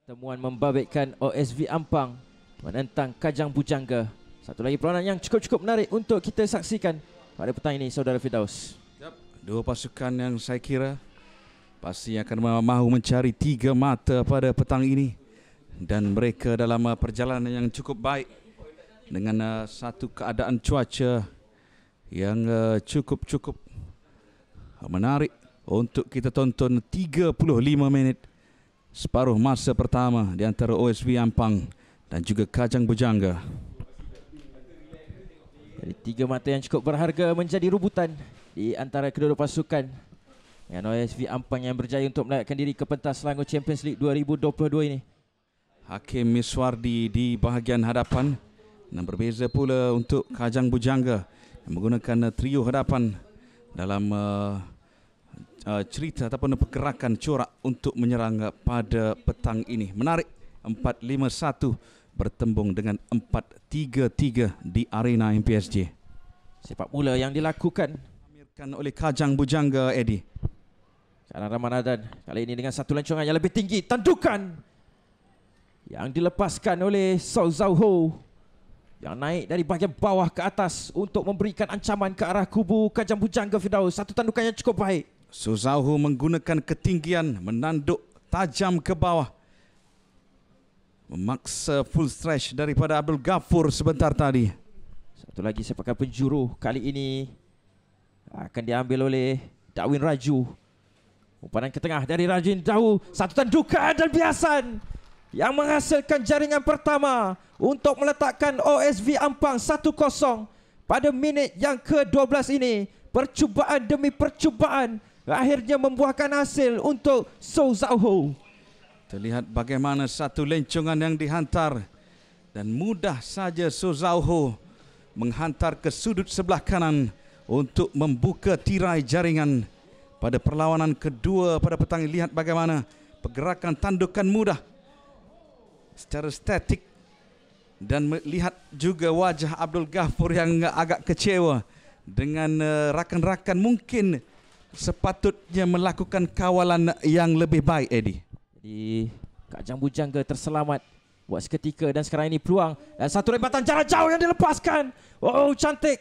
Pertemuan membabitkan OSV Ampang menentang Kajang Bujangga. Satu lagi perlawanan yang cukup menarik untuk kita saksikan pada petang ini, Saudara Firdaus. Dua pasukan yang saya kira pasti akan mahu mencari tiga mata pada petang ini. Dan mereka dalam perjalanan yang cukup baik dengan satu keadaan cuaca yang cukup menarik untuk kita tonton 35 minit separuh masa pertama di antara OSV Ampang dan juga Kajang Bujangga. Jadi tiga mata yang cukup berharga menjadi rubutan di antara kedua-dua pasukan. Dengan OSV Ampang yang berjaya untuk melayakkan diri ke pentas Selangor Champions League 2022 ini. Hakim Miswardi di bahagian hadapan. Dan berbeza pula untuk Kajang Bujangga yang menggunakan trio hadapan dalam cerita ataupun pergerakan corak untuk menyerang pada petang ini. Menarik, 4-5-1 bertembung dengan 4-3-3 di arena MPSJ. Sepak bola yang dilakukan Oleh Kajang Bujangga, Eddie. Kanan Ramadan kali ini dengan satu lancongan yang lebih tinggi. Tandukan yang dilepaskan oleh Sau Zau Ho yang naik dari bahagian bawah ke atas untuk memberikan ancaman ke arah kubu Kajang Bujangga, Firdaus. Satu tandukan yang cukup baik. Sau Zau Ho menggunakan ketinggian, menanduk tajam ke bawah, memaksa full stretch daripada Abdul Ghafur sebentar tadi. Satu lagi sepakan penjuru kali ini akan diambil oleh Darwin Raju. Umpanan ke tengah dari Rajin Dawu. Satu tandukan dan biasan yang menghasilkan jaringan pertama untuk meletakkan OSV Ampang 1-0 pada minit yang ke-12 ini. Percubaan demi percubaan akhirnya membuahkan hasil untuk Sau Zau Ho. Terlihat bagaimana satu lencongan yang dihantar dan mudah saja Sau Zau Ho menghantar ke sudut sebelah kanan untuk membuka tirai jaringan. Pada perlawanan kedua pada petang ini, lihat bagaimana pergerakan tandukan mudah secara statik dan melihat juga wajah Abdul Ghafur yang agak kecewa dengan rakan-rakan mungkin sepatutnya melakukan kawalan yang lebih baik, Eddie. Jadi Kajang Bujangga terselamat buat seketika dan sekarang ini peluang dan satu rembatan jarak jauh yang dilepaskan. Oh, cantik.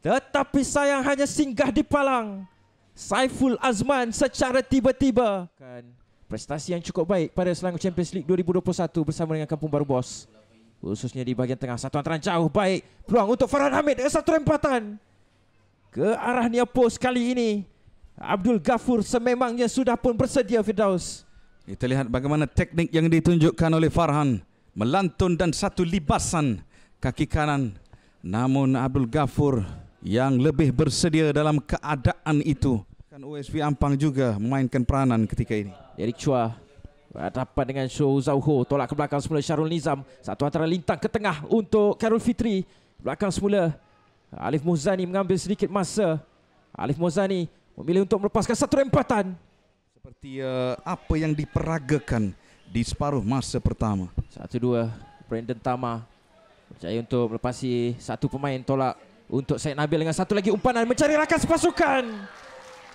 Tetapi sayang hanya singgah di palang Saiful Azman secara tiba-tiba. Prestasi yang cukup baik pada Selangor Champions League 2021 bersama dengan Kampung Baru Bos, khususnya di bahagian tengah. Satu antaran jauh baik, peluang untuk Farhan Hamid dengan satu rempatan ke arah near post. Kali ini Abdul Ghafur sememangnya sudah pun bersedia, Firdaus. Kita lihat bagaimana teknik yang ditunjukkan oleh Farhan, melantun dan satu libasan kaki kanan. Namun Abdul Ghafur yang lebih bersedia dalam keadaan itu. OSV Ampang juga memainkan peranan ketika ini. Derek Chua berhadapan dengan Sau Zau Ho. Tolak ke belakang semula Syarul Nizam. Satu antara lintang ke tengah untuk Khairul Fitri. Belakang semula Alif Muzani mengambil sedikit masa. Alif Muzani memilih untuk melepaskan satu rempatan. Seperti apa yang diperagakan di separuh masa pertama. 1-2 Brandon Tama berjaya untuk melepasi satu pemain. Tolak untuk Syed Nabil dengan satu lagi umpanan mencari rakan sepasukan.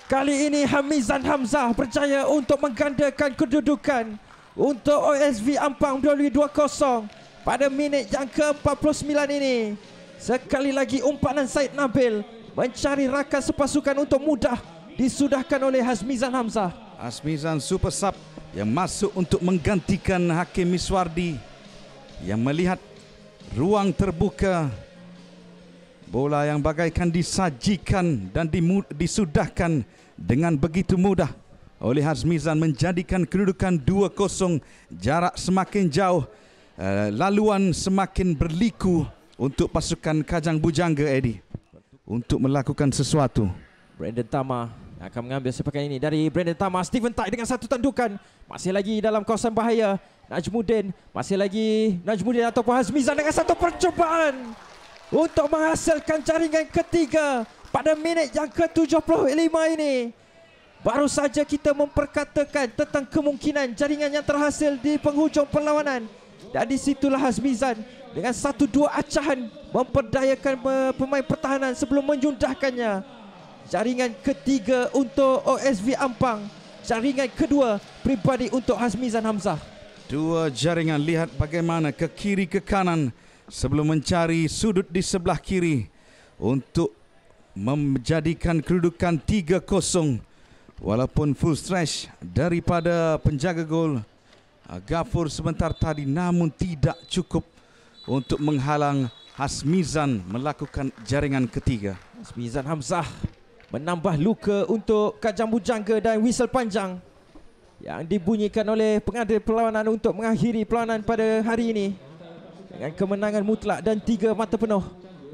Kali ini Hamizan Hamzah berjaya untuk menggandakan kedudukan untuk OSV Ampang melalui 2-0 pada minit yang ke-49 ini. Sekali lagi umpanan Syed Nabil mencari rakan sepasukan untuk mudah disudahkan oleh Hazmizan Hamzah. Hazmizan super sub yang masuk untuk menggantikan Hakim Miswardi yang melihat ruang terbuka. Bola yang bagaikan disajikan dan disudahkan dengan begitu mudah oleh Hazmizan, menjadikan kedudukan 2-0. Jarak semakin jauh, laluan semakin berliku untuk pasukan Kajang Bujangga, Eddie, untuk melakukan sesuatu. Brandon Tama akan mengambil sepakan ini dari Brandon Tama. Steven Tai dengan satu tandukan. Masih lagi dalam kawasan bahaya. Najmuddin, masih lagi Najmuddin ataupun Hazmizan dengan satu percubaan untuk menghasilkan jaringan ketiga pada minit yang ke-75 ini. Baru saja kita memperkatakan tentang kemungkinan jaringan yang terhasil di penghujung perlawanan. Dan disitulah Hazmizan dengan 1-2 acahan memperdayakan pemain pertahanan sebelum menyundahkannya. Jaringan ketiga untuk OSV Ampang. Jaringan kedua pribadi untuk Hazmizan Hamzah. Dua jaringan, lihat bagaimana ke kiri ke kanan sebelum mencari sudut di sebelah kiri untuk menjadikan kedudukan 3-0. Walaupun full stretch daripada penjaga gol Ghafur sebentar tadi, namun tidak cukup untuk menghalang Hasmizan melakukan jaringan ketiga. Hasmizan Hamzah menambah luka untuk Kajang Bujangga dan whistle panjang yang dibunyikan oleh pengadil perlawanan untuk mengakhiri perlawanan pada hari ini dengan kemenangan mutlak dan 3 mata penuh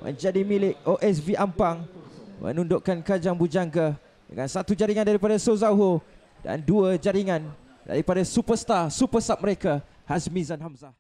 menjadi milik OSV Ampang, menundukkan Kajang Bujangga dengan 1 jaringan daripada Sozauho dan 2 jaringan daripada superstar super sub mereka Hasmizan Hamzah.